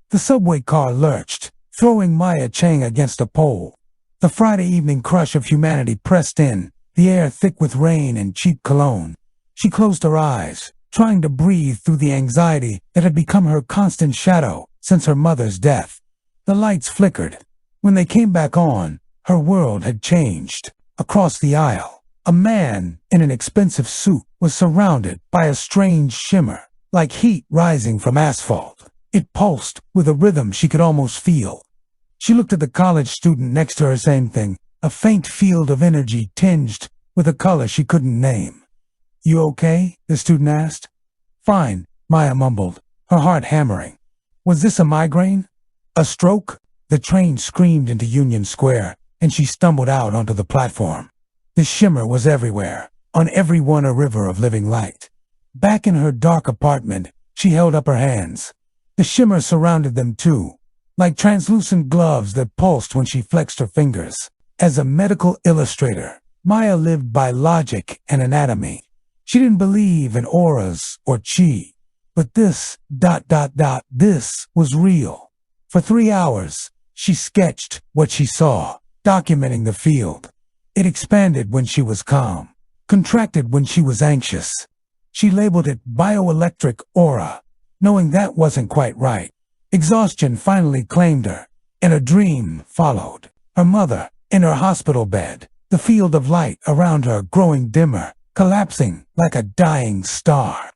The subway car lurched, throwing Maya Chang against a pole. The Friday evening crush of humanity pressed in, the air thick with rain and cheap cologne. She closed her eyes, trying to breathe through the anxiety that had become her constant shadow since her mother's death. The lights flickered. When they came back on, her world had changed. Across the aisle, a man in an expensive suit was surrounded by a strange shimmer, like heat rising from asphalt. It pulsed with a rhythm she could almost feel. She looked at the college student next to her, same thing, a faint field of energy tinged with a color she couldn't name. "You okay?" the student asked. "Fine," Maya mumbled, her heart hammering. Was this a migraine? A stroke? The train screamed into Union Square, and she stumbled out onto the platform. The shimmer was everywhere, on every one a river of living light. Back in her dark apartment, she held up her hands. The shimmer surrounded them too, like translucent gloves that pulsed when she flexed her fingers. As a medical illustrator, Maya lived by logic and anatomy. She didn't believe in auras or chi, but this was real. For 3 hours, she sketched what she saw, documenting the field. It expanded when she was calm, contracted when she was anxious. She labeled it bioelectric aura, knowing that wasn't quite right. Exhaustion finally claimed her, and a dream followed. Her mother, in her hospital bed, the field of light around her growing dimmer, collapsing like a dying star.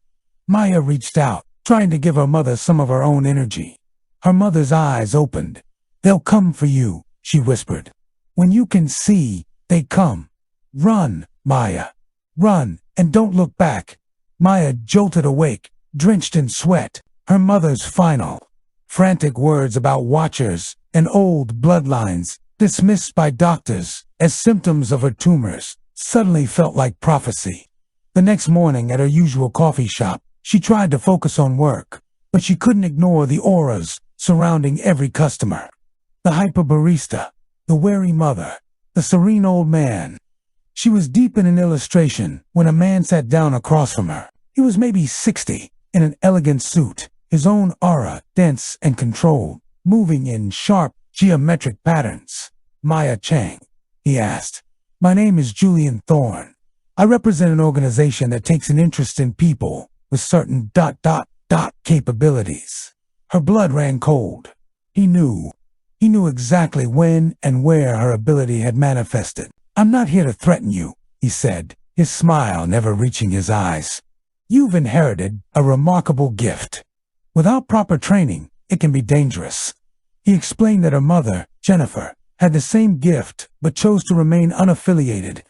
Maya reached out, trying to give her mother some of her own energy. Her mother's eyes opened. "They'll come for you," she whispered. "When you can see, they come. Run, Maya. Run, and don't look back." Maya jolted awake, drenched in sweat. Her mother's final, frantic words about watchers and old bloodlines, dismissed by doctors as symptoms of her tumors, suddenly felt like prophecy. The next morning at her usual coffee shop, she tried to focus on work, but she couldn't ignore the auras surrounding every customer. The hyper barista, the wary mother, the serene old man. She was deep in an illustration when a man sat down across from her. He was maybe 60, in an elegant suit, his own aura dense and controlled, moving in sharp, geometric patterns. "Maya Chang?" he asked. "My name is Julian Thorne. I represent an organization that takes an interest in people with certain ... capabilities." Her blood ran cold. He knew exactly when and where her ability had manifested. "I'm not here to threaten you," he said, his smile never reaching his eyes. "You've inherited a remarkable gift. Without proper training, it can be dangerous." He explained that her mother, Jennifer, had the same gift but chose to remain unaffiliated.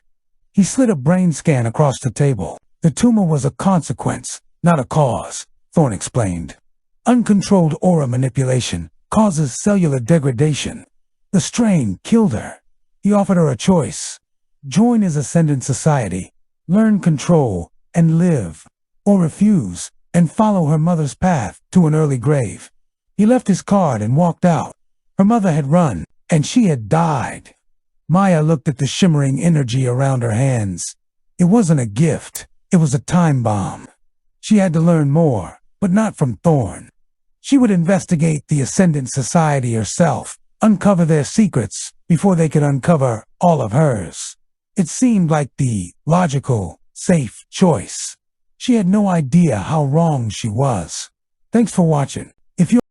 He slid a brain scan across the table. "The tumor was a consequence, not a cause," Thorne explained. "Uncontrolled aura manipulation causes cellular degradation. The strain killed her." He offered her a choice: join his ascendant society, learn control, and live, or refuse and follow her mother's path to an early grave. He left his card and walked out. Her mother had run, and she had died. Maya looked at the shimmering energy around her hands. It wasn't a gift, it was a time bomb. She had to learn more, but not from Thorne. She would investigate the Ascendant Society herself, uncover their secrets before they could uncover all of hers. It seemed like the logical, safe choice. She had no idea how wrong she was. Thanks for watching.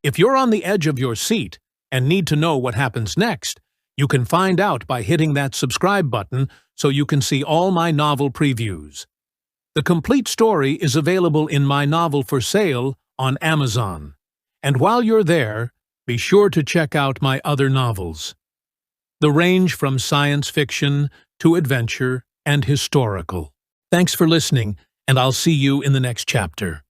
If you're on the edge of your seat and need to know what happens next, you can find out by hitting that subscribe button so you can see all my novel previews. The complete story is available in my novel for sale on Amazon. And while you're there, be sure to check out my other novels. They range from science fiction to adventure and historical. Thanks for listening, and I'll see you in the next chapter.